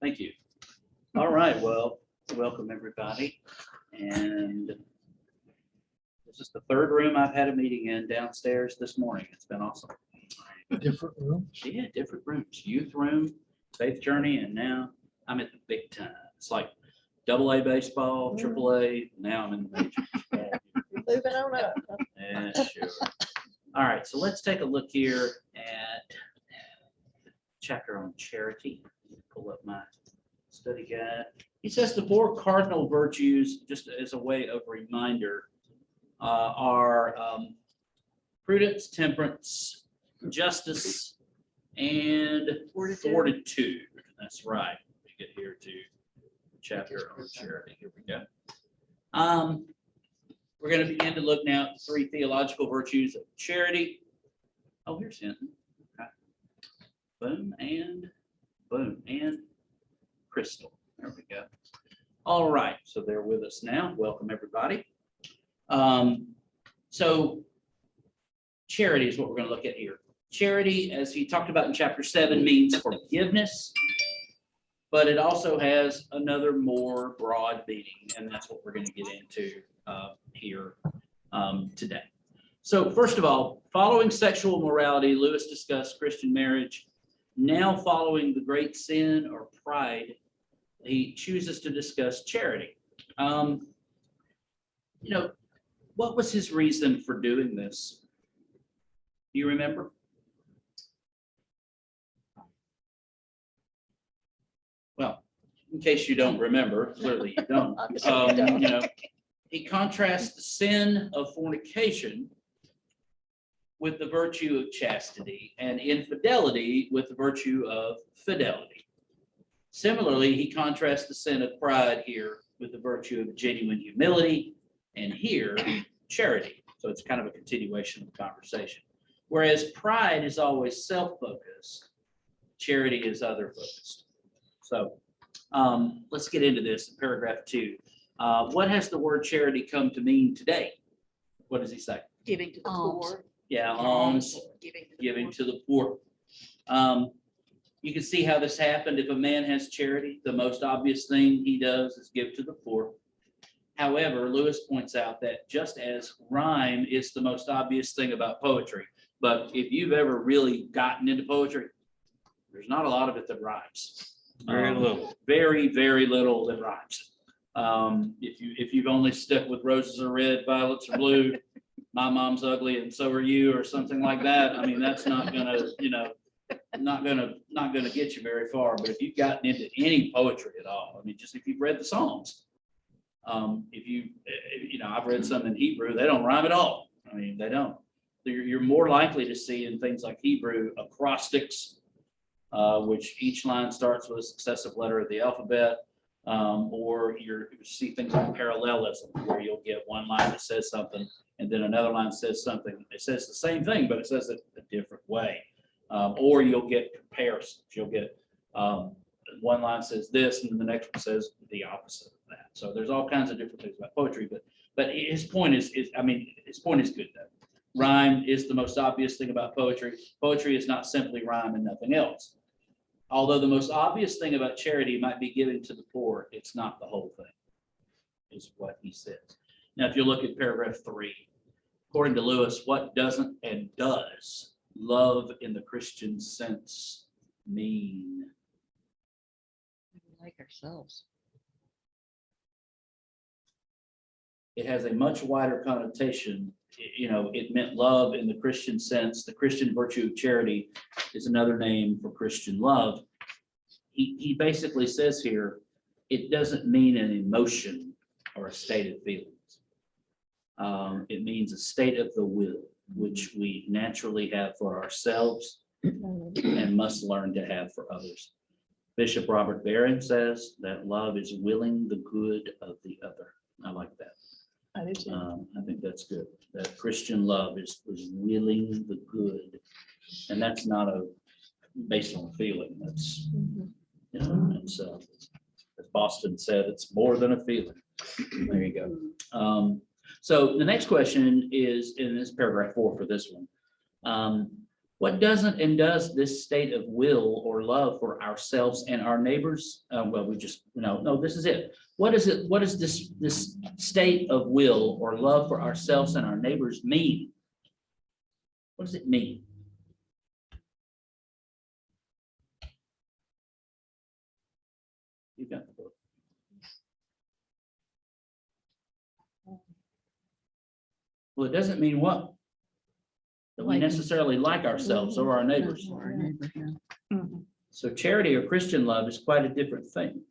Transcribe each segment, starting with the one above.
Thank you. All right, well, welcome everybody. And this is the third room I've had a meeting in downstairs this morning. It's been awesome. Different room. Yeah, different rooms, youth room, faith journey, and now I'm at the big time. It's like AA baseball, AAA, now I'm in the major. Moving on up. Yeah, sure. All right, so let's take a look here at chapter on charity. Pull up my study guide. He says the four cardinal virtues, just as a way of reminder, are prudence, temperance, justice, and fortitude. That's right. We get here to the chapter on charity. Here we go. We're going to begin to look now at the three theological virtues of charity. Oh, here's Hinton. Okay. Boom and Crystal. There we go. All right, so they're with us now. Welcome, everybody. So charity is what we're going to look at here. Charity, as he talked about in chapter 7, means forgiveness, but it also has another more broad meaning, and that's what we're going to get into here today. So first of all, following sexual morality, Lewis discussed Christian marriage. Now following the great sin or pride, he chooses to discuss charity. What was his reason for doing this? Do you remember? Well, in case you don't remember, clearly you don't. He contrasts the sin of fornication with the virtue of chastity and infidelity with the virtue of fidelity. Similarly, he contrasts the sin of pride here with the virtue of genuine humility, and here, charity. So it's kind of a continuation of the conversation. Whereas pride is always self-focused, charity is other-focused. So let's get into this in paragraph 2. What has the word charity come to mean today? What does he say? Giving to the poor. Yeah, alms, giving to the poor. You can see how this happened. If a man has charity, the most obvious thing he does is give to the poor. However, Lewis points out that just as rhyme is the most obvious thing about poetry, but if you've ever really gotten into poetry, there's not a lot of it that rhymes. Very little. Very, very little that rhymes. If you've only stuck with roses are red, violets are blue, my mom's ugly and so are you, or something like that, I mean, that's not gonna, not gonna get you very far. But if you've gotten into any poetry at all, I mean, just if you've read the Psalms, I've read some in Hebrew, they don't rhyme at all. I mean, they don't. You're more likely to see in things like Hebrew acrostics, which each line starts with a successive letter of the alphabet, or you see things like parallelism, where you'll get one line that says something and then another line says something. It says the same thing, but it says it a different way. Or you'll get comparisons. You'll get one line says this and then the next one says the opposite of that. So there's all kinds of different things about poetry, but his point is his point is good though. Rhyme is the most obvious thing about poetry. Poetry is not simply rhyme and nothing else. Although the most obvious thing about charity might be giving to the poor, it's not the whole thing, is what he says. Now, if you look at paragraph 3, according to Lewis, what doesn't and does love in the Christian sense mean? Like ourselves. It has a much wider connotation. It meant love in the Christian sense. The Christian virtue of charity is another name for Christian love. He basically says here, it doesn't mean an emotion or a state of feelings. It means a state of the will, which we naturally have for ourselves and must learn to have for others. Bishop Robert Barron says that love is willing the good of the other. I like that. I do too. I think that's good. That Christian love is willing the good, and that's not based on feeling. That's and so as Boston said, it's more than a feeling. There you go. So the next question is in this paragraph 4 for this one. What doesn't and does this state of will or love for ourselves and our neighbors? Well, we just, no, this is it. What is it? What does this state of will or love for ourselves and our neighbors mean? What does it mean? You got the book. Well, it doesn't mean what? That we Liking. necessarily like ourselves or our neighbors. Or our neighbor, yeah. So charity or Christian love is quite a different thing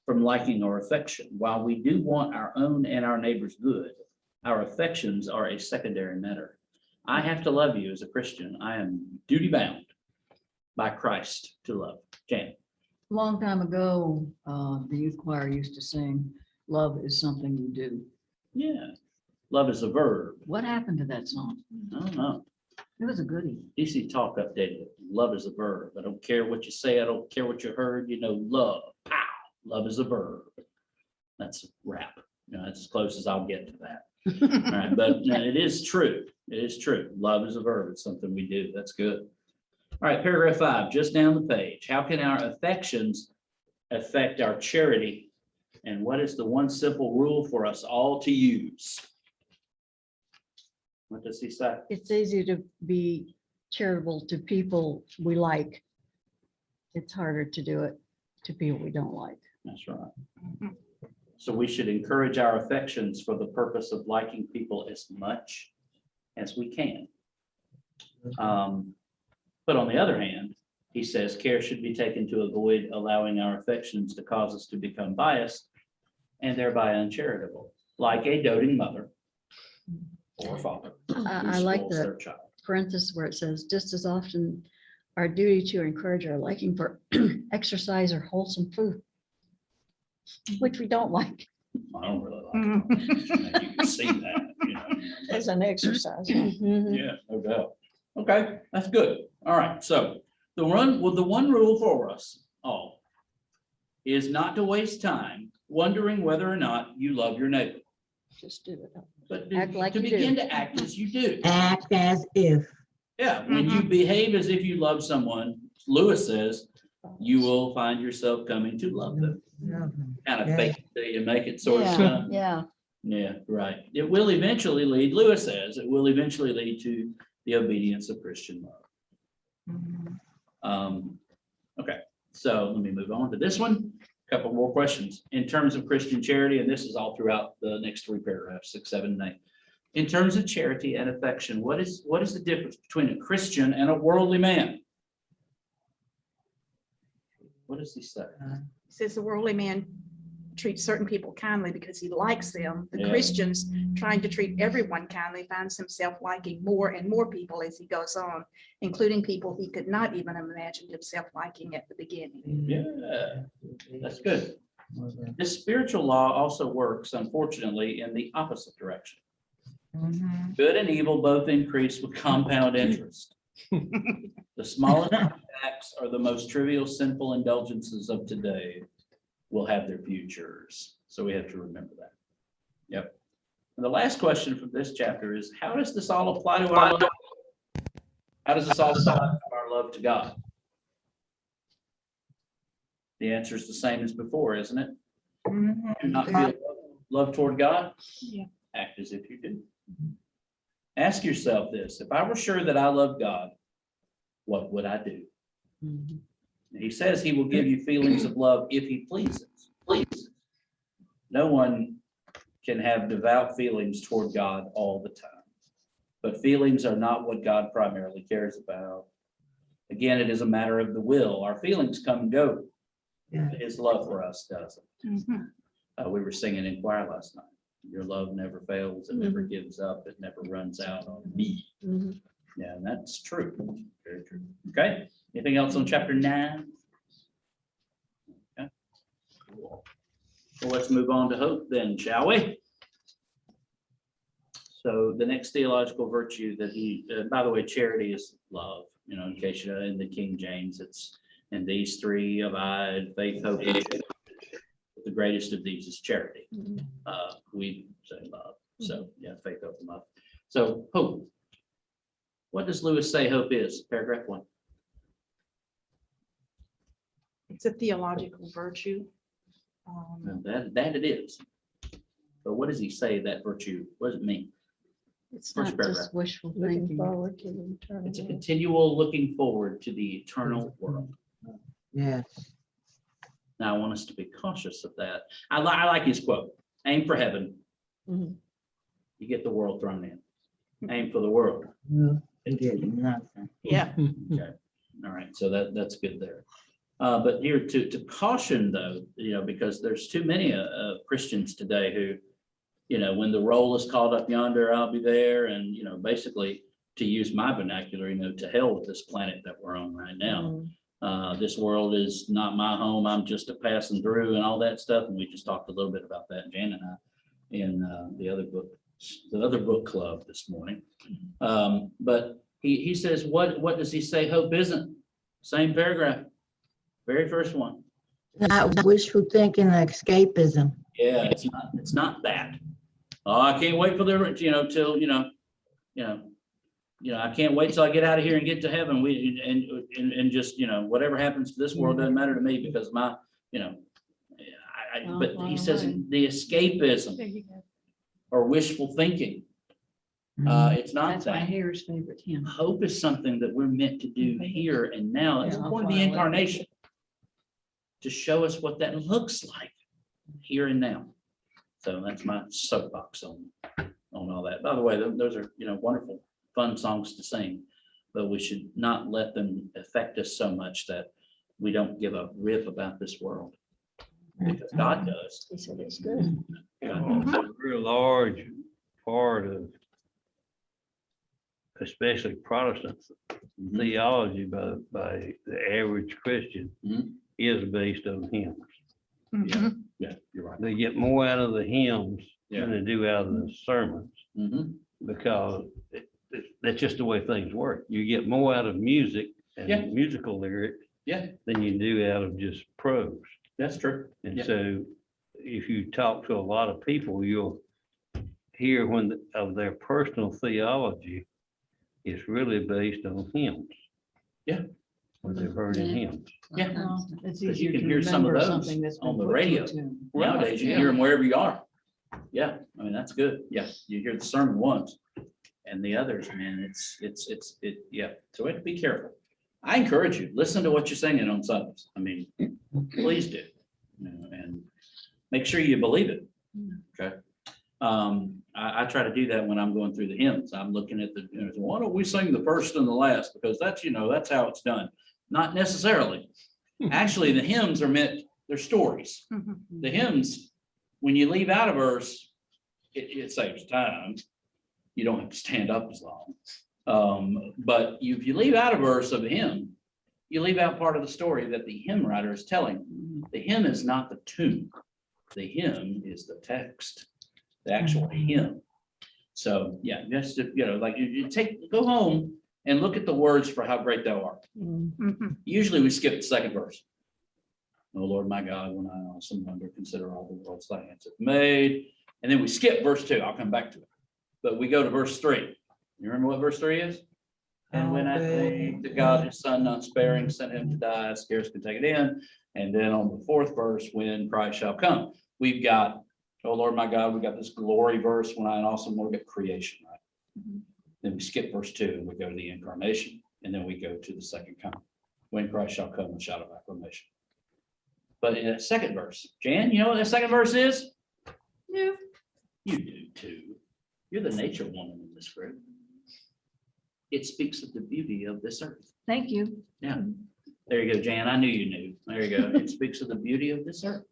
from liking or affection. While we do want our own and our neighbor's good, our affections are a secondary matter. I have to love you as a Christian. I am duty bound by Christ to love. Jan. Long time ago, the youth choir used to sing, "Love is something you do." Yeah. Love is a verb. What happened to that song? I don't know. It was a goodie. DC Talk updated it. Love is a verb. I don't care what you say. I don't care what you heard. Love. Pow. Love is a verb. That's a rap. That's as close as I'll get to that. All right, but no, it is true. It is true. Love is a verb. It's something we do. That's good. All right, paragraph 5, just down the page. How can our affections affect our charity? And what is the one simple rule for us all to use? What does he say? It's easy to be charitable to people we like. It's harder to do it to people we don't like. That's right. So we should encourage our affections for the purpose of liking people as much as we can. But on the other hand, he says care should be taken to avoid allowing our affections to cause us to become biased and thereby uncharitable, like a doting mother or father. I who like spoils the their child. parenthesis where it says, just as often our duty to encourage our liking for exercise or wholesome food, which we don't like I don't really like it. You can see that. as an exercise. Yeah, no doubt. Okay, that's good. All right, so the one rule for us all is not to waste time wondering whether or not you love your neighbor, Just do it. but Act like to you do. begin to act as you do. Act as if. Yeah, when you behave as if you love someone, Lewis says, you will find yourself coming to love them. Kind of Yeah. fake it till you make it sort of Yeah, stuff. yeah. Yeah, right. It will eventually lead, Lewis says, it will eventually lead to the obedience of Christian love. Okay, so let me move on to this one. Couple more questions. In terms of Christian charity, and this is all throughout the next 3 paragraphs, 6, 7, and 8. In terms of charity and affection, what is the difference between a Christian and a worldly man? What does he say? Says the worldly man treats certain people kindly because he likes them. The Yeah. Christian's trying to treat everyone kindly, finds himself liking more and more people as he goes on, including people he could not even have imagined himself liking at the beginning. Yeah, that's good. This spiritual law also works, unfortunately, in the opposite direction. Good and evil both increase with compound interest. The smallest acts are the most trivial sinful indulgences of today will have their futures. So we have to remember that. Yep. And the last question from this chapter is, how does this all apply to our love? How does this all apply to our love to God? The answer is the same as before, isn't it? Do not feel love toward God? Yeah. Act as if you do. Ask yourself this: if I were sure that I love God, what would I do? Mhm. He says he will give you feelings of love if he pleases. Please. No one can have devout feelings toward God all the time. But feelings are not what God primarily cares about. Again, it is a matter of the will. Our feelings come and go. Yeah. His love for us doesn't. Mhm. We were singing in choir last night. Your love never fails. It never gives up. It never runs out on me. Mhm. Yeah, and that's true. Very true. Okay. Anything else on chapter 9? Okay. Cool. Well, let's move on to hope then, shall we? So the next theological virtue that he, by the way, charity is love, in case you know, in the King James, it's in these 3 abide, faith, hope, and charity. The greatest of these is charity. Mhm. We say love. So yeah, faith, hope, and love. So hope. What does Lewis say hope is? Paragraph 1. It's a theological virtue. Now, that it is. But what does he say that virtue? What does it mean? It's First not paragraph. just wishful Looking thinking. forward to the eternal. It's a world. continual looking forward to the eternal world. Yes. Now, I want us to be cautious of that. I like his quote, aim for heaven. Mhm. You get the world thrown in. Aim for the world. You get nothing. Yeah. Okay, all right, so that's good there. But here to caution though, because there's too many Christians today who, when the roll is called up yonder, I'll be there. And, basically to use my vernacular, to hell with this planet that we're on right now. This world is not my home. I'm just a passing through and all that stuff. And we just talked a little bit about that, Jan and I, in the other book club this morning. But he says, what does he say hope isn't? Same paragraph, very first one. Not wishful thinking, escapism. Yeah, it's not that. Oh, I can't wait for the, till, I can't wait till I get out of here and get to heaven. And just, whatever happens to this world doesn't matter to me because my, but he says the escapism There you go. or wishful thinking. It's not That's my that. hair's favorite hymn. Hope is something that we're meant to do here and now. It's Yeah, the I'll point of the follow it. incarnation to show us what that looks like here and now. So that's my soapbox on all that. By the way, those are, wonderful, fun songs to sing, but we should not let them affect us so much that we don't give a rip about this world. Because God does. He said it's good. God does. A very large part of, especially Protestant Mhm. theology by the average Christian Mhm. is based on hymns. Mhm. Yeah, you're right. They get more out of the hymns Yeah. than they do out of the sermons Mhm. because that's just the way things work. You get more out of music Yeah. and musical lyrics Yeah, than you do out of just prose. that's true. And Yeah. so if you talk to a lot of people, you'll hear of their personal theology is really based on hymns. Yeah. What they've heard in Yeah. hymns. Yeah. Well, It's you easier can to hear some of remember those something that's on been the put to a radio. tune. Nowadays, you Yeah. hear them wherever you are. Yeah, I mean, that's good. Yeah, you hear the sermon once and the others, man, yeah. So we have to be careful. I encourage you, listen to what you're singing on Sundays. I mean, please do. And make sure you believe it. Okay. I try to do that when I'm going through the hymns. I'm looking at why don't we sing the first and the last? Because that's how it's done. Not necessarily. Actually, the hymns are meant, they're stories. Mhm. The hymns, when you leave out a verse, it saves time. You don't have to stand up as long. But if you leave out a verse of a hymn, you leave out part of the story that the hymn writer is telling. The hymn is not the tune. The hymn is the text, the actual hymn. So, yeah, just, like you go home and look at the words for how great thou art. Mhm. Usually we skip the second verse. Oh Lord, my God, when I also wonder, consider all the worlds thy hands have made. And then we skip verse 2. I'll come back to it. But we go to verse 3. You remember what verse 3 is? And when I think that God, his son, not sparing, sent him to die, I scarce can take it in. And then on the 4th verse, when Christ shall come, we've got, oh Lord, my God, we got this glory verse when I also want to get creation, right? Then we skip verse 2 and we go to the incarnation. And then we go to the second coming, when Christ shall come with shout of acclamation. But in the second verse, Jan, you know what the second verse is? Yeah. You do too. You're the nature woman in this group. It speaks of the beauty of this earth. Thank you. Yeah. There you go, Jan. I knew you knew. There you go. It speaks of the beauty of this earth.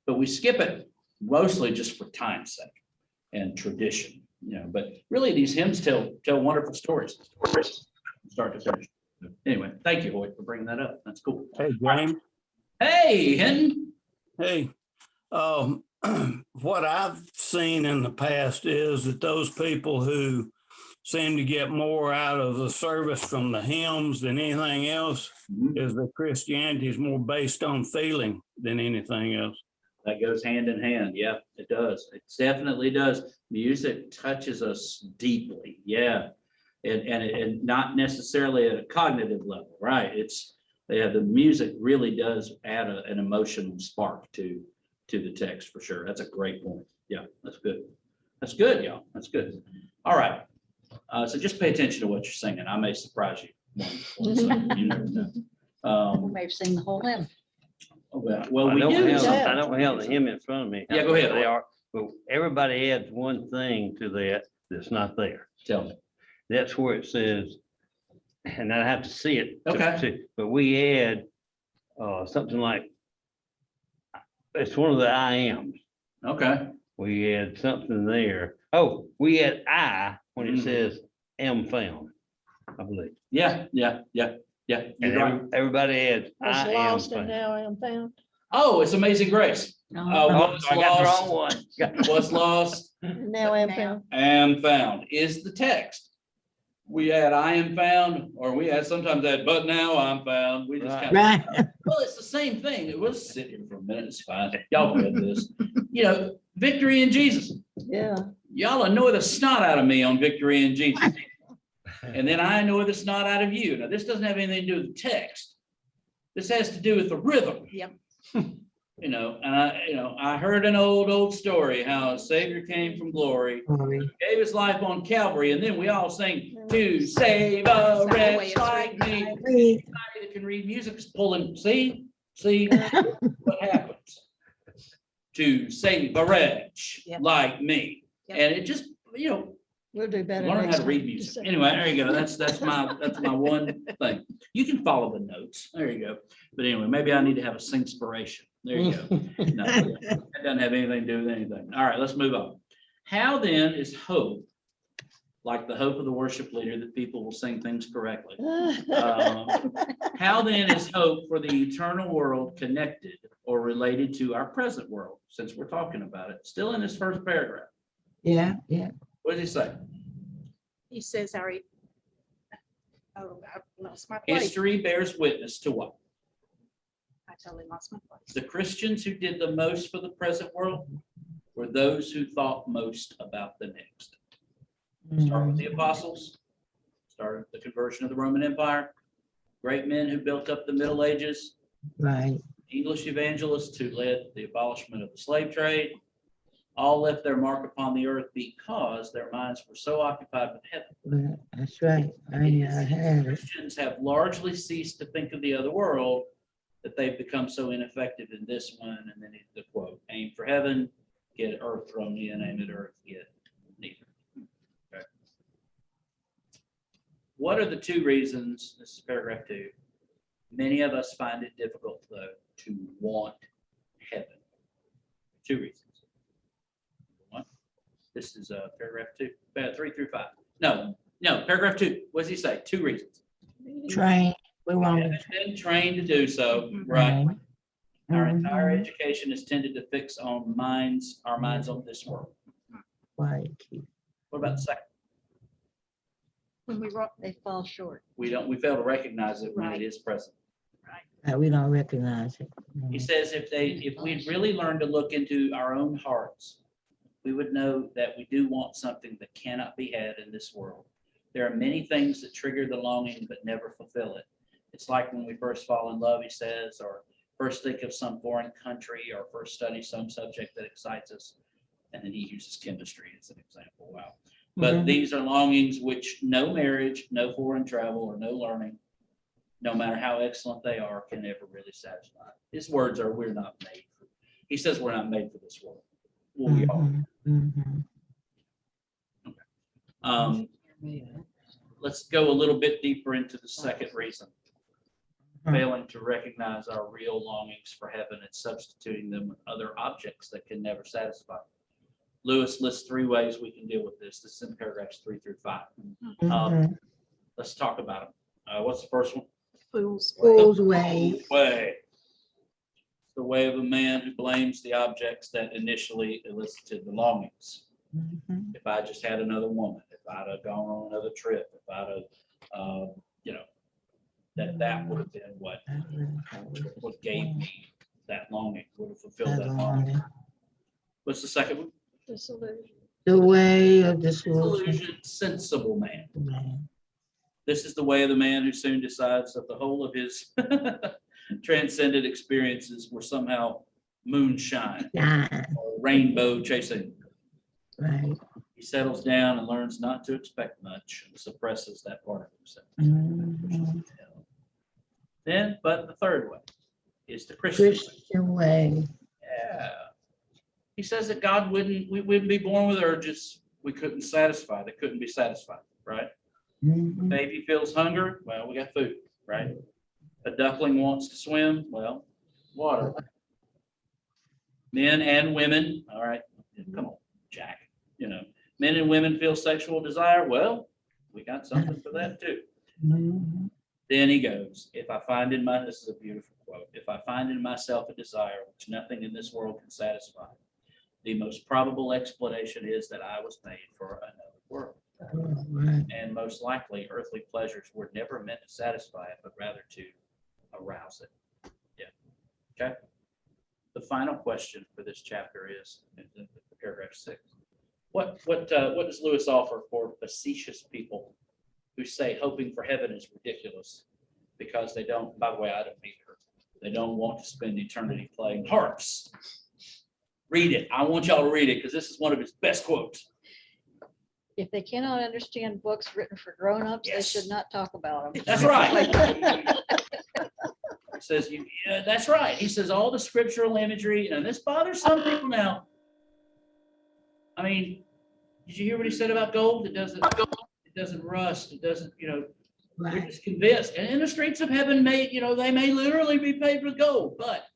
But we skip it mostly just for time's sake and tradition, but really these hymns tell wonderful stories. Start to finish. Anyway, thank you, Hoyt, for bringing that up. That's cool. Hey, James. Hey, Hinton. Hey, what I've seen in the past is that those people who seem to get more out of the service from the hymns than anything else is that Christianity is more based on feeling than anything else. That goes hand in hand. Yeah, it does. It definitely does. Music touches us deeply. Yeah. and not necessarily at a cognitive level, right? The music really does add an emotional spark to the text for sure. That's a great point. Yeah, that's good. That's good, y'all. That's good. All right. So just pay attention to what you're singing. I may surprise you. one second. You never know. We may have seen the whole hymn. Well, I we don't do. have, Yeah. I don't have the hymn in front of me. Yeah, go ahead. They are, but everybody adds one thing to that that's not there. Tell me. That's where it says, and I have to see it. to Okay. see- But we add something like, it's one of the I ams. Okay. We add something there. Oh, we add I when it Mhm. says am found, I believe. Yeah. You're And right. everybody adds Was I am lost and found. now I am found. Oh, it's Amazing Grace. No, Oh, Oh, what's I got the lost? wrong one. What's lost And now I am Now. found. am found is the text. We add I am found, or we add sometimes that, but now I'm found. We just Right. kind of, Right. well, it's the same thing. It was sit here for a minute. It's fine. Y'all read this. Victory in Jesus. Yeah. Y'all annoy the snot out of me on victory in Jesus. And then I annoy the snot out of you. Now, this doesn't have anything to do with the text. This has to do with the rhythm. Yep. And I heard an old story, how a Savior came from glory, Glory. gave his life on Calvary, and then we all sing to save a wretch like me. Please. Anybody that can read music is pulling, see what happens. To save a wretch Yep. like me. Yep. And it just, We'll do better. learn how next to read time. music. Just say- Anyway, there you go. That's my one thing. You can follow the notes. There you go. But anyway, maybe I need to have a singspiration. There you go. No, that doesn't have anything to do with anything. All right, let's move on. How then is hope, like the hope of the worship leader, that people will sing things correctly? How then is hope for the eternal world connected or related to our present world, since we're talking about it? Still in this first paragraph. Yeah. What does he say? He says, I lost my place. History bears witness to what? I totally lost my place. The Christians who did the most for the present world were those who thought most about the next. Start with the apostles, start with the conversion of the Roman Empire, great men who built up the Middle Ages, Right. English evangelists who led the abolishment of the slave trade, all left their mark upon the earth because their minds were so occupied with heaven. Well, that's right. I had it. Christians have largely ceased to think of the other world, that they've become so ineffective in this one. And then the quote, aim for heaven, get earth thrown in, aim at earth, get neither. Okay. What are the two reasons, this is paragraph 2, many of us find it difficult though to want heaven? 2 reasons. One, this is paragraph 2, 3 through 5. No, paragraph 2. What does he say? 2 reasons. Train. We We want haven't been trained to do so, Mhm. right? Our Mhm. entire education is tended to fix our minds on this world. Right. What about the second? When we wrote, They fall short. We fail to recognize it when Right. it is present. We don't recognize it. He says if we'd really learned to look into our own hearts, we would know that we do want something that cannot be had in this world. There are many things that trigger the longing but never fulfill it. It's like when we first fall in love, he says, or first think of some foreign country, or first study some subject that excites us. And then he uses chemistry as an example. Wow. But Mhm. these are longings which no marriage, no foreign travel, or no learning, no matter how excellent they are, can ever really satisfy. His words are, we're not made for, he says we're not made for this world. Well, we are. Mhm. Mhm. Let's go a little bit deeper into the second reason. Mhm. Failing to recognize our real longings for heaven and substituting them with other objects that can never satisfy. Lewis lists 3 ways we can deal with this. This is in paragraphs 3 through 5. Mhm. Let's talk about them. What's the first one? fools. Fool's way. Way. The way of a man who blames the objects that initially elicited the longings. Mhm. If I just had another woman, if I'd have gone on another trip, if I'd have, that would have been what gave me that longing, would have fulfilled that longing. What's the second one? Disillusion. The way of disillusion. Disillusioned, sensible man. This is the way of the man who soon decides that the whole of his transcendent experiences were somehow moonshine Yeah, or rainbow chasing. right. He settles down and learns not to expect much and suppresses that part of himself. Mhm. Then, but the third way is the Christian way. Christian way. Yeah. He says that God we wouldn't be born with urges we couldn't satisfy, that couldn't be satisfied, right? Mhm. Baby feels hunger, well, we got food, right? A duckling wants to swim, well, water. Men and women, all right, come on, Jack, men and women feel sexual desire, well, we got something for that too. Mhm. Then he goes, this is a beautiful quote, if I find in myself a desire which nothing in this world can satisfy, the most probable explanation is that I was made for another world. Right. And most likely earthly pleasures were never meant to satisfy it, but rather to arouse it. Yeah. Okay. The final question for this chapter is in paragraph 6. What does Lewis offer for facetious people who say hoping for heaven is ridiculous because they don't, by the way, I don't either. They don't want to spend eternity playing harps. Read it. I want y'all to read it because this is one of his best quotes. If they cannot understand books written for grown-ups, they Yes. should not talk about them. That's right. Says, yeah, that's right. He says all the scriptural imagery, and this bothers some people now. I mean, did you hear what he said about gold? It doesn't rust. It doesn't, they're Right. just convinced. And in the streets of heaven they may literally be paved with gold, but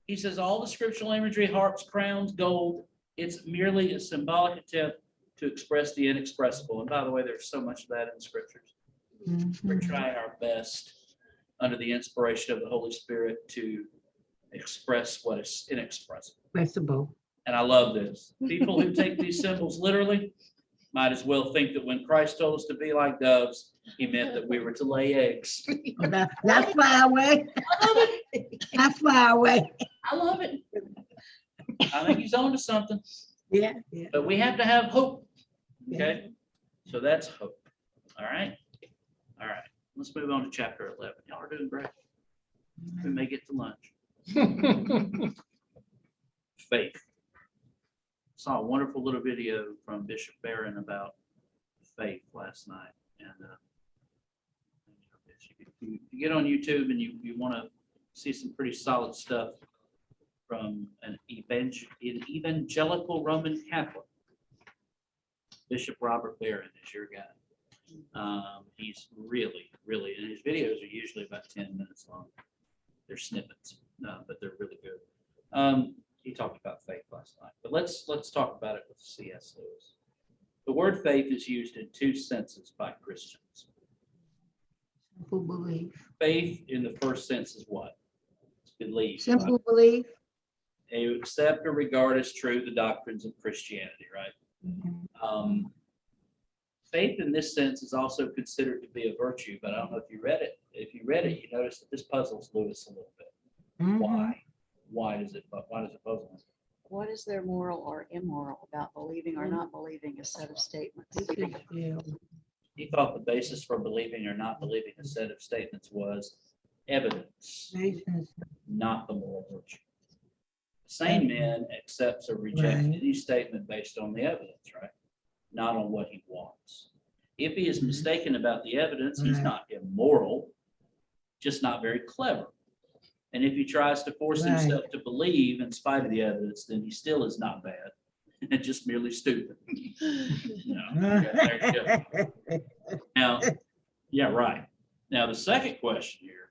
he says all the scriptural imagery, harps, crowns, gold, it's merely a symbolic attempt to express the inexpressible. And by the way, there's so much of that in the scriptures. We're trying our best under the inspiration of the Holy Spirit to express what is inexpressible. Expressible. And I love this. People who take these symbols literally might as well think that when Christ told us to be like doves, he meant that we were to lay eggs. That's far away. I love it. That's far away. I love it. I think he's on to something, Yeah, yeah. but we have to have hope. Okay, so that's hope. All right. All right. Let's move on to chapter 11. Y'all are doing great. We may get to lunch. Faith. Saw a wonderful little video from Bishop Barron about faith last night. And if you get on YouTube and you want to see some pretty solid stuff from an evangelical Roman Catholic, Bishop Robert Barron is your guy. He's really, and his videos are usually about 10 minutes long. They're snippets, but they're really good. He talked about faith last night, but let's talk about it with C.S. Lewis. The word faith is used in two senses by Christians. Simple belief. Faith in the first sense is what? It's belief. Simple belief. You accept or regard as true the doctrines of Christianity, right? Faith in this sense is also considered to be a virtue, but I don't know if you read it. If you read it, you notice that this puzzles Lewis a little bit. Mhm. Why? Why does it puzzle him? What is there moral or immoral about believing or not believing a set of statements? Yeah. He thought the basis for believing or not believing a set of statements was evidence, not the moral virtue. The sane man accepts or rejects Right. any statement based on the evidence, right? Not on what he wants. If he is mistaken about the evidence, he's Right. not immoral, just not very clever. And if he tries to force Right. himself to believe in spite of the evidence, then he still is not bad, and just merely stupid. There you go. Now, yeah, right. Now, the second question here,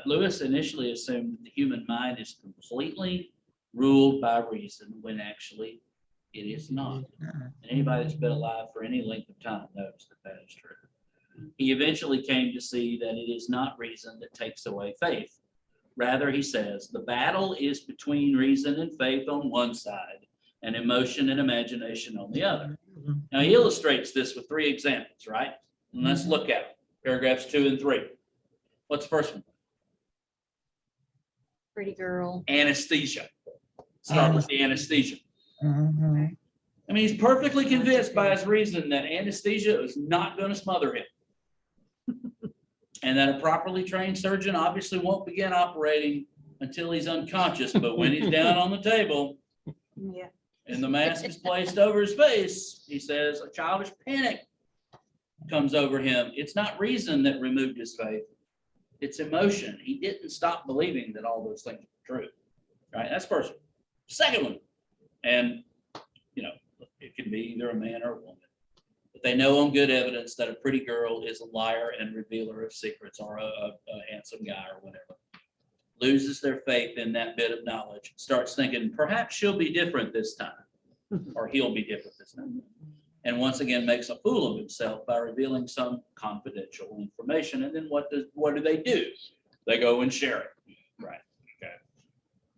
Lewis initially assumed that the human mind is completely ruled by reason when actually it is not. And anybody that's been alive for any length of time knows that that is true. He eventually came to see that it is not reason that takes away faith. Rather, he says, the battle is between reason and faith on one side and emotion and imagination on the other. Now, he illustrates this with 3 examples, right? And let's look at it. Paragraphs 2 and 3. What's the first one? Pretty girl. Anesthesia. Start with the anesthesia. Mhm. I mean, he's perfectly convinced by his reason that anesthesia is not going to smother him. And that a properly trained surgeon obviously won't begin operating until he's unconscious, but when he's down on the table Yeah. and the mask is placed over his face, he says a childish panic comes over him. It's not reason that removed his faith. It's emotion. He didn't stop believing that all those things were true. Right? That's first one. Second one, and you know, it can be either a man or a woman, but they know on good evidence that a pretty girl is a liar and revealer of secrets, or a handsome guy or whatever. Loses their faith in that bit of knowledge, starts thinking perhaps she'll be different this time, or he'll be different this time. And once again makes a fool of himself by revealing some confidential information. And then what do they do? They go and share it. Right. Okay.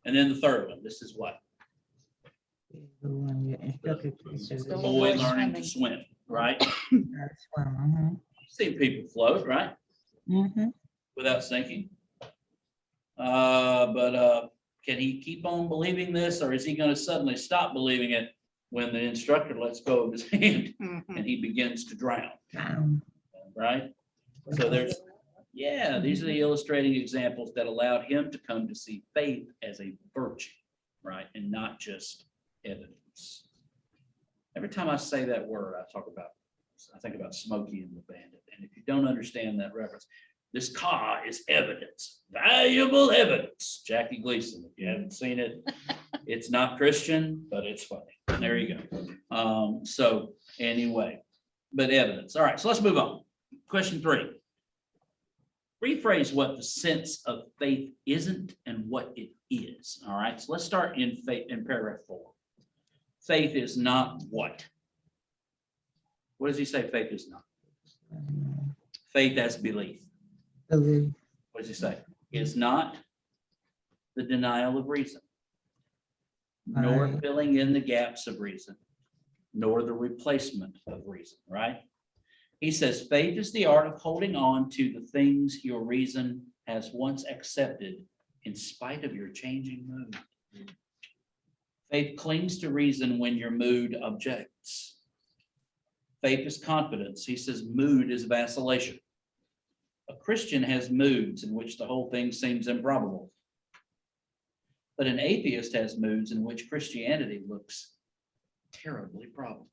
And then the third one, this is what? The one your instructor teaches The us. boy boy learning to swim, right? how to swim. Seen people float, right? Mhm. Without sinking. But can he keep on believing this, or is he going to suddenly stop believing it when the instructor lets go of his hand Mhm. and he begins to drown, Down. right? So these are the illustrating examples that allowed him to come to see faith as a virtue, right? And not just evidence. Every time I say that word, I think about Smokey and the Bandit. And if you don't understand that reference, this car is evidence, valuable evidence. Jackie Gleason, if you haven't seen it, it's not Christian, but it's funny. There you go. So anyway, but evidence. All right, so let's move on. Question 3. Rephrase what the sense of faith isn't and what it is. All right, so let's start in paragraph 4. Faith is not what? What does he say faith is not? Faith as belief. Believe. What does he say? Is not the denial of reason, nor Right. filling in the gaps of reason, nor the replacement of reason, right? He says faith is the art of holding on to the things your reason has once accepted in spite of your changing mood. Faith clings to reason when your mood objects. Faith is confidence. He says mood is vacillation. A Christian has moods in which the whole thing seems improbable. But an atheist has moods in which Christianity looks terribly probable.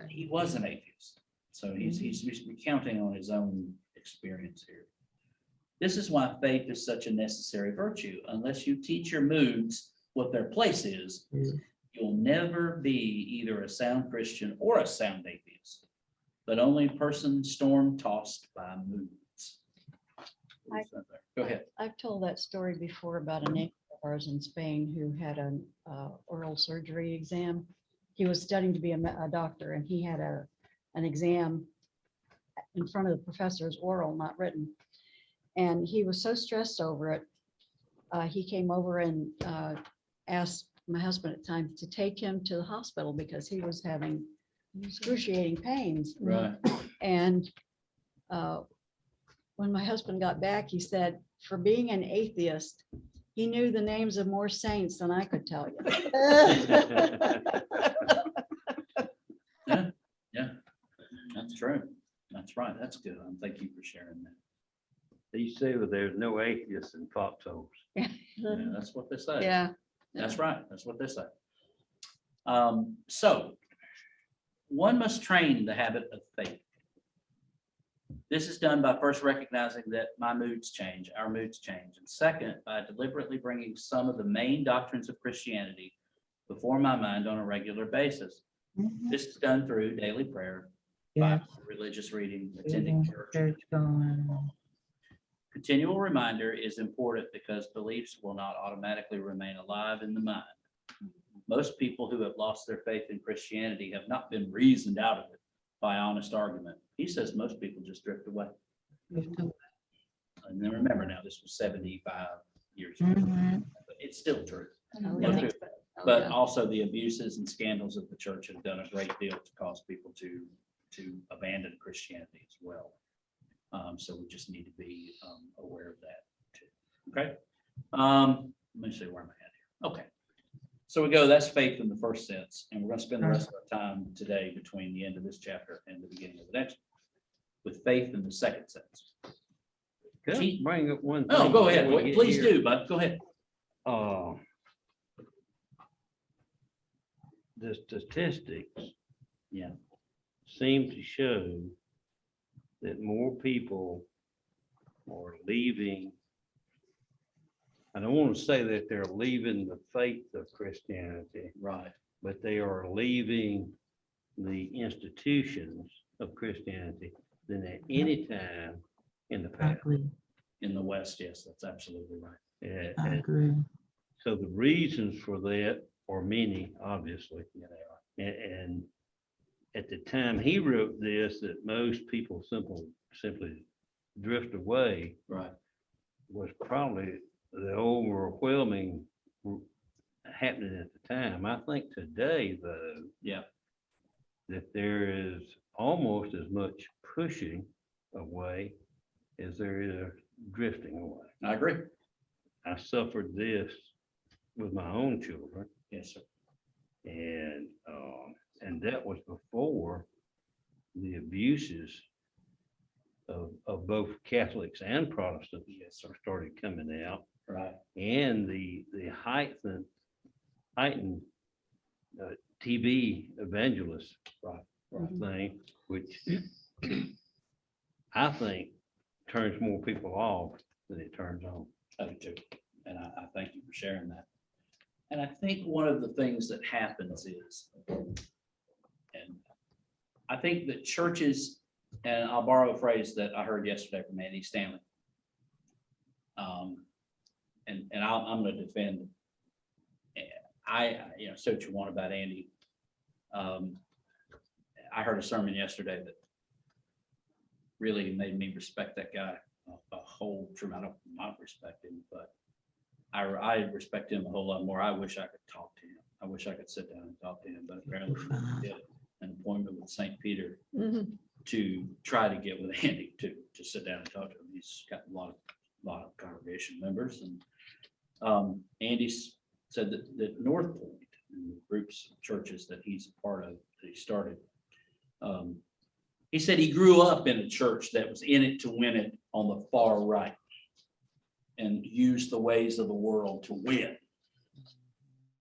He was an atheist, so he's recounting on his own experience here. This is why faith is such a necessary virtue. Unless you teach your moods what their place is, you'll never be either a sound Christian or a sound atheist, but only a person storm-tossed by moods. Go ahead. I've told that story before about a neighbor of ours in Spain who had an oral surgery exam. He was studying to be a doctor, and he had an exam in front of the professor's oral, not written. And he was so stressed over it, he came over and asked my husband at times to take him to the hospital because he was having excruciating pains. Right. And when my husband got back, he said, for being an atheist, he knew the names of more saints than I could tell you. Yeah, that's true. That's right. That's good. Thank you for sharing that. He said there's no atheists in foxholes. Yeah, that's what they say. Yeah. That's right. That's what they say. So one must train the habit of faith. This is done by first recognizing that my moods change, our moods change. And second, by deliberately bringing some of the main doctrines of Christianity before my mind on a regular basis. Mhm. This is done through daily prayer, Yeah. Bible, religious reading, attending church. Church going. Continual reminder is important because beliefs will not automatically remain alive in the mind. Most people who have lost their faith in Christianity have not been reasoned out of it by honest argument. He says most people just drift away. And then remember now, this was 75 years ago. Mhm. But it's still true. Oh, It's yeah. true. Oh, But yeah. also the abuses and scandals of the church have done a great deal to cause people to abandon Christianity as well. So we just need to be aware of that too. Okay. Let me see where I'm at here. Okay. So we go, that's faith in the first sense, and we're gonna spend the rest of our time today between the end of this chapter and the beginning of the next, with faith in the second sense. Can I Gee. bring up one? Oh, thing go ahead, before we get please here? do, bud, go ahead. The statistics. Yeah. Seem to show that more people are leaving. I don't want to say that they're leaving the faith of Christianity, Right, but they are leaving the institutions of Christianity than at any time in the I past. agree. in the West, yes, that's absolutely right. And- I and agree. so the reasons for that are many, obviously. Yeah, they are. And at the time he wrote this, that most people simply drift away, Right, was probably the overwhelming happening at the time. I think today, though, yeah, that there is almost as much pushing away as there is drifting away. I agree. I suffered this with my own children, Yes, sir. and that was before the abuses of both Catholics and Protestants Yes, sir. started coming out, Right, and the heightened TV evangelist right. thing, which I think turns more people off than it turns on. I do too. And I thank you for sharing that. And I think one of the things that happens is, and I think that churches, and I'll borrow a phrase that I heard yesterday from Andy Stanley. I'm going to defend. Say what you want about Andy. I heard a sermon yesterday that really made me respect that guy a whole true. I don't not respect him, but I respect him a whole lot more. I wish I could talk to him. I wish I could sit down and talk to him, but apparently he did an appointment with St. Peter Mhm. to try to get with Andy to sit down and talk to him. He's got a lot of congregation members, and Andy said that North Point and the groups of churches that he's a part of, that he started. He said he grew up in a church that was in it to win it on the far right and used the ways of the world to win.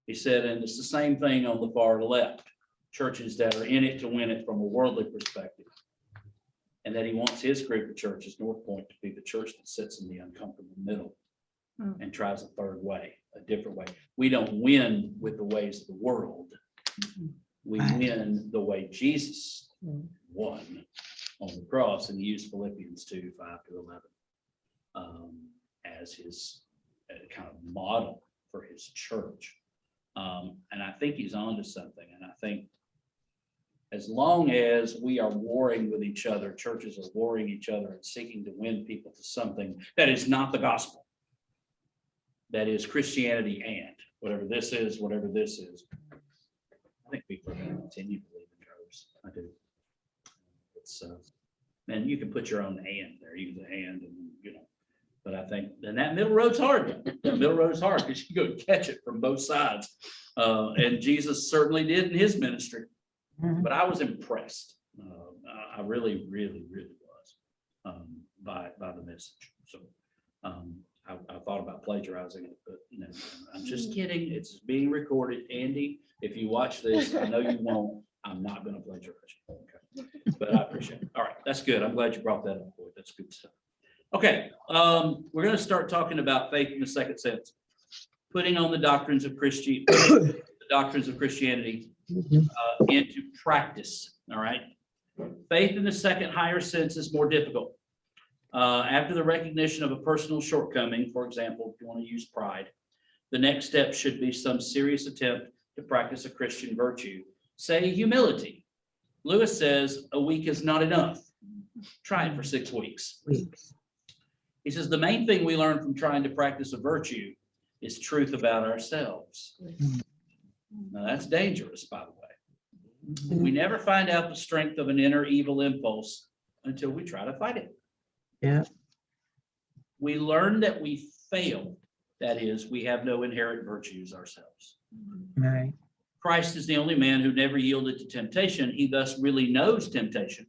He said, and it's the same thing on the far left, churches that are in it to win it from a worldly perspective. And that he wants his group of churches, North Point, to be the church that sits in the uncomfortable middle and tries a third way, a different way. We don't win with the ways of the world. We win the way Jesus won on the cross, and he used Philippians 2:5-11 as his kind of model for his church. And I think he's onto something. And I think as long as we are warring with each other, churches are warring each other and seeking to win people to something that is not the gospel, that is Christianity and whatever this is, I think people are going to continue to believe in droves. I do. It's, and you can put your own and there, use a and, and but I think, and that middle road's hard. That middle road is hard because you go catch it from both sides. And Jesus certainly did in his ministry, but I was impressed. I really, really, really was by the message. So I thought about plagiarizing it, but I'm just kidding. It's being recorded. Andy, if you watch this, I know you won't. I'm not going to plagiarize you. Okay. But I appreciate it. All right, that's good. I'm glad you brought that up, boy. That's good stuff. Okay, we're going to start talking about faith in the second sense, putting on the doctrines of Christianity into practice. All right, faith in the second higher sense is more difficult. After the recognition of a personal shortcoming, for example, if you want to use pride, the next step should be some serious attempt to practice a Christian virtue, say humility. Lewis says a week is not enough. Try it for 6 weeks. He says the main thing we learn from trying to practice a virtue is truth about ourselves. Now that's dangerous, by the way. We never find out the strength of an inner evil impulse until we try to fight it. Yeah. We learn that we fail That is, we have no inherent virtues ourselves. Right. Christ is the only man who never yielded to temptation. He thus really knows temptation.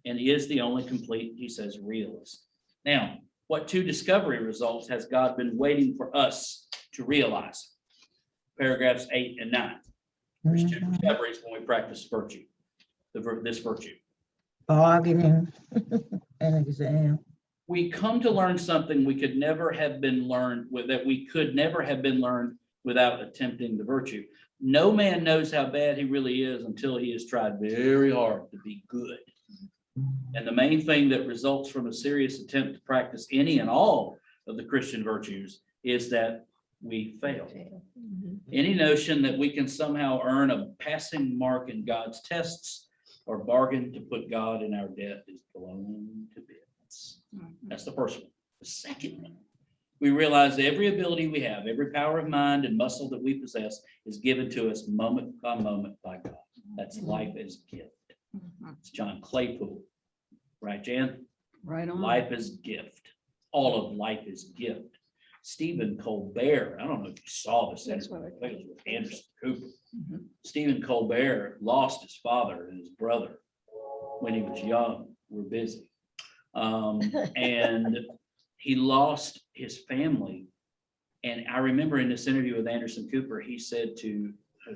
And he is the only complete, he says, realist. Now, what two discovery results has God been waiting for us to realize? Paragraphs 8 and 9. There's two Mhm. discoveries when we practice virtue, this virtue. Bargaining, an exam. We come to learn something we could never have been learned without attempting the virtue. No man knows how bad he really is until he has tried very hard to be good. And the main thing that results from a serious attempt to practice any and all of the Christian virtues is that we fail. Any notion that we can somehow earn a passing mark in God's tests or bargain to put God in our debt is blown to bits. That's the first one. The second one, we realize every ability we have, every power of mind and muscle that we possess is given to us moment by God. That's life as gift. It's John Claypool, right, Jan? Right on. Life is gift. All of life is gift. Stephen Colbert, I don't know if you saw this, That's interview, what I think it was with Anderson Cooper. Mhm. Stephen Colbert lost his father and his brother when he was young. We're busy. And he lost his family. And I remember in this interview with Anderson Cooper, he said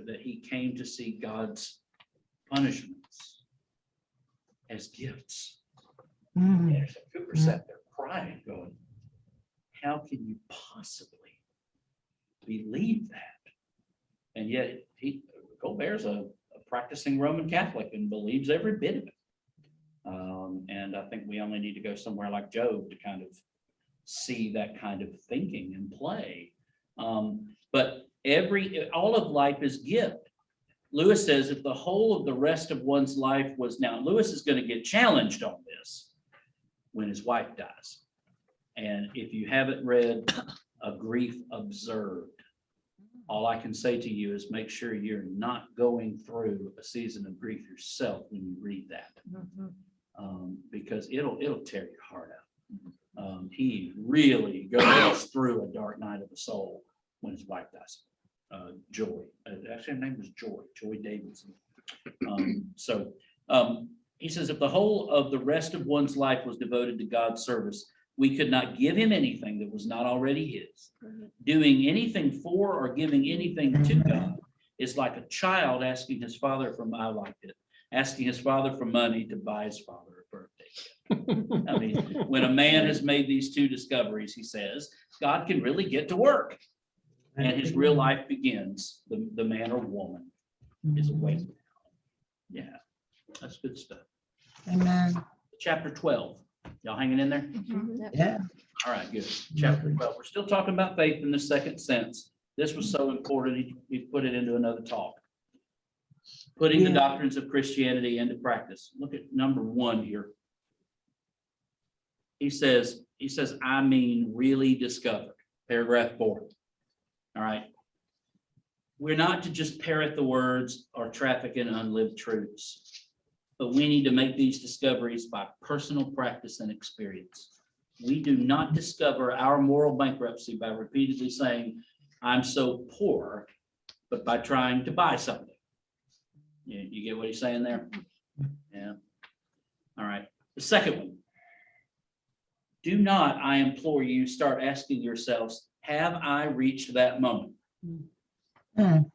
that he came to see God's punishments as gifts. Mhm. Anderson Cooper sat there crying, going, how can you possibly believe that? And yet Colbert's a practicing Roman Catholic and believes every bit of it. And I think we only need to go somewhere like Job to kind of see that kind of thinking and play. But all of life is gift. Lewis says if the whole of the rest of one's life was now, Lewis is going to get challenged on this when his wife dies. And if you haven't read A Grief Observed, all I can say to you is make sure you're not going through a season of grief yourself when you read that. Because it'll tear your heart out. He really goes through a dark night of the soul when his wife dies. Joy, actually her name was Joy Davidson. He says, if the whole of the rest of one's life was devoted to God's service, we could not give him anything that was not already his. Doing anything for or giving anything to God is like a child asking his father asking his father for money to buy his father a birthday gift. I mean, when a man has made these two discoveries, he says, God can really get to work. And his real life begins. The man or woman is awake. Yeah, that's good stuff. Amen. Chapter 12. Y'all hanging in there? Yeah. All right, good. Chapter 12. We're still talking about faith in the second sense. This was so important, he put it into another talk. Putting the Yeah. doctrines of Christianity into practice. Look at number 1 here. He says, I mean, really discovered. Paragraph 4. All right. We're not to just parrot the words or traffic in unlived truths, but we need to make these discoveries by personal practice and experience. We do not discover our moral bankruptcy by repeatedly saying, I'm so poor, but by trying to buy something. You get what he's saying there? Yeah. All right. The second one. Do not, I implore you, start asking yourselves, have I reached that moment? Mm.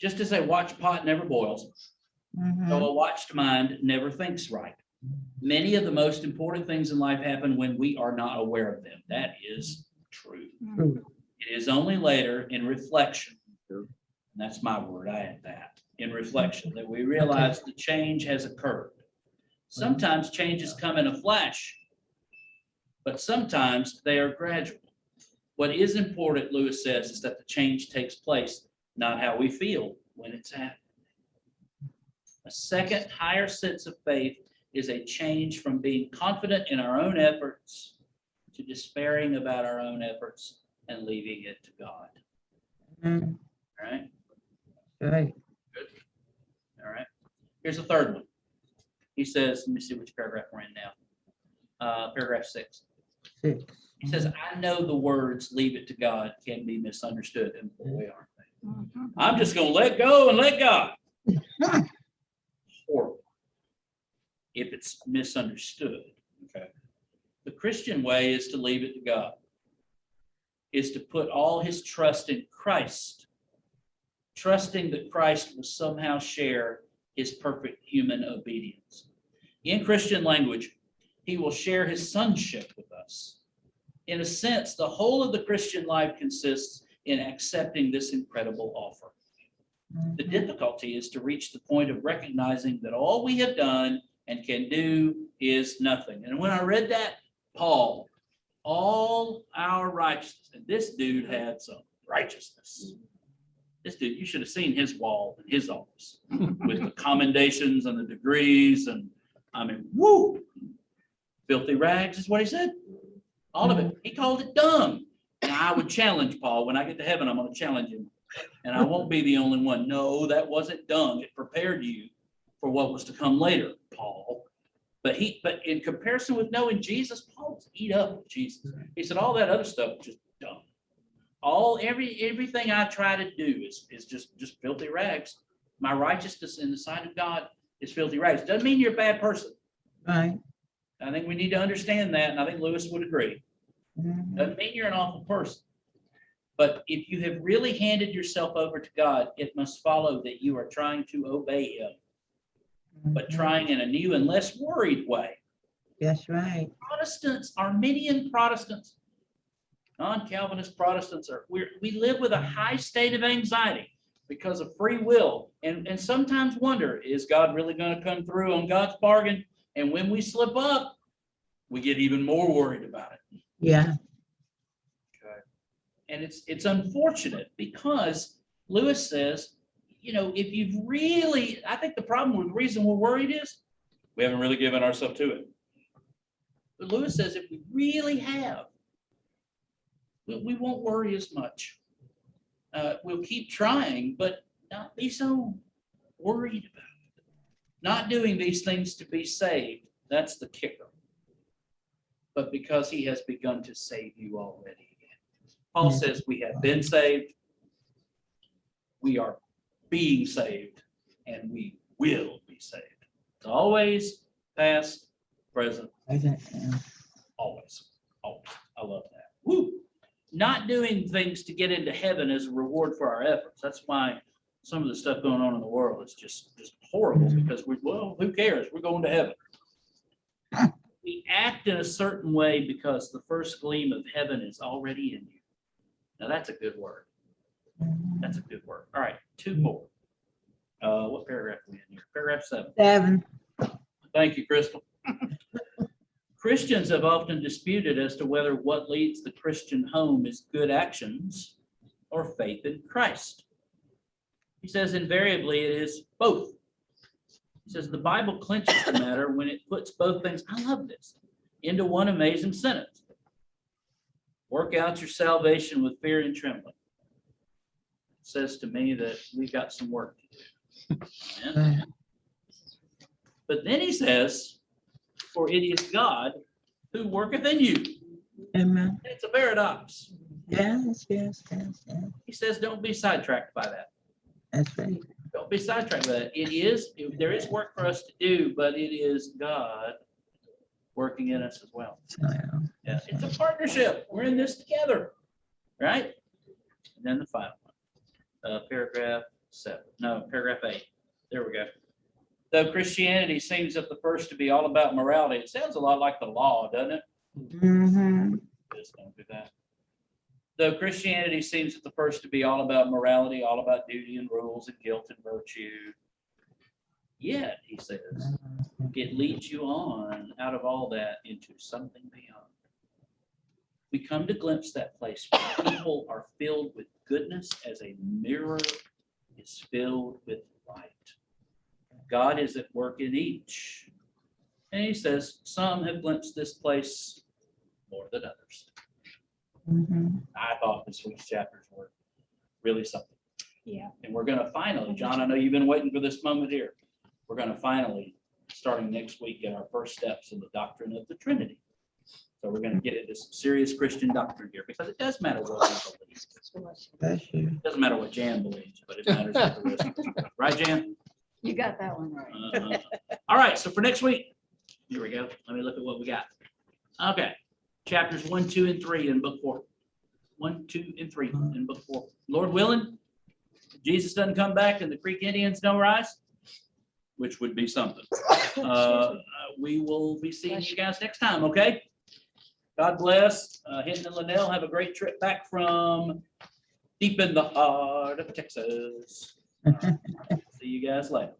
Just as a watched pot never boils, Mhm. so a watched mind never thinks right. Many of the most important things in life happen when we are not aware of them. That is true. True. It is only later in reflection, and that's my word, I add that, in reflection, that we realize the change has occurred. Sometimes changes come in a flash, but sometimes they are gradual. What is important, Lewis says, is that the change takes place, not how we feel when it's happening. A second higher sense of faith is a change from being confident in our own efforts to despairing about our own efforts and leaving it to God. Mhm. All right. Right. All right. Here's a third one. He says, let me see which paragraph we're in now. Paragraph 6. 6. He says, I know the words, leave it to God, can be misunderstood. And boy, aren't they. Mhm. I'm just gonna let go and let God. Horrible. If it's misunderstood, okay? The Christian way is to leave it to God, is to put all his trust in Christ, trusting that Christ will somehow share his perfect human obedience. In Christian language, he will share his sonship with us. In a sense, the whole of the Christian life consists in accepting this incredible offer. The difficulty is to reach the point of recognizing that all we have done and can do is nothing. And when I read that, Paul, all our righteousness, and this dude had some righteousness. This dude, you should have seen his wall in his office with the commendations and the degrees. And I mean, woo, filthy rags is what he said. All of it. He called it dung. And I would challenge Paul. When I get to heaven, I'm going to challenge him. And I won't be the only one. No, that wasn't dung. It prepared you for what was to come later, Paul. But in comparison with knowing Jesus, Paul was eat up with Jesus. He said, all that other stuff was just dumb. Everything I try to do is just filthy rags. My righteousness in the sight of God is filthy rags. Doesn't mean you're a bad person. Right. I think we need to understand that, and I think Lewis would agree. Mhm. Doesn't mean you're an awful person. But if you have really handed yourself over to God, it must follow that you are trying to obey him, but trying in a new and less worried way. That's right. Protestants, Arminian Protestants, non-Calvinist Protestants, we live with a high state of anxiety because of free will, and sometimes wonder, is God really going to come through on God's bargain? And when we slip up, we get even more worried about it. Yeah. And it's unfortunate because Lewis says, if you've really, I think the problem with the reason we're worried is we haven't really given ourselves to it. But Lewis says if we really have, we won't worry as much. We'll keep trying, but not be so worried about it. Not doing these things to be saved. That's the kicker. But because he has begun to save you already. Paul says we have been saved, we are being saved, and we will be saved. It's always past, present, always. Always. I love that. Woo! Not doing things to get into heaven is a reward for our efforts. That's why some of the stuff going on in the world is just horrible because who cares? We're going to heaven. We act in a certain way because the first gleam of heaven is already in you. Now that's a good word. That's a good word. All right, two more. What paragraph are we in here? Paragraph 7. 7. Thank you, Crystal. Christians have often disputed as to whether what leads the Christian home is good actions or faith in Christ. He says invariably it is both. He says the Bible clinches the matter when it puts both things, I love this, into one amazing sentence. Work out your salvation with fear and trembling. It says to me that we've got some work to do. Amen. But then he says, for it is God who worketh in you. Amen. It's a paradox. Yes. He says, don't be sidetracked by that. That's right. Don't be sidetracked by that. There is work for us to do, but it is God working in us as well. Yeah, it's a partnership. We're in this together, right? And then the final one, paragraph 8. There we go. Though Christianity seems at the first to be all about morality, it sounds a lot like the law, doesn't it? Mm-hmm. Just don't do that. Though Christianity seems at the first to be all about morality, all about duty and rules and guilt and virtue, yet, he says, it leads you on out of all that into something beyond. We come to glimpse that place where people are filled with goodness as a mirror is filled with light. God is at work in each. And he says, some have glimpsed this place more than others. Mm-hmm. I thought this week's chapters were really something. Yeah. And we're going to finally, John, I know you've been waiting for this moment here. We're going to finally, starting next week, get our first steps in the doctrine of the Trinity. So we're gonna get into some serious Christian doctrine here, because it does matter what we believe. Bless you. It doesn't matter what Jan believes, but it matters what the rest of us believe. Right, Jan? You got that one right. All right, so for next week, here we go. Let me look at what we got. Okay, chapters 1, 2, and 3 in book 4. 1, 2, and 3 in book 4. Lord willing, if Jesus doesn't come back and the Creek Indians don't rise, which would be something. We will be seeing you guys next time, okay? God bless. Hinton and Linnell, have a great trip back from deep in the heart of Texas. See you guys later.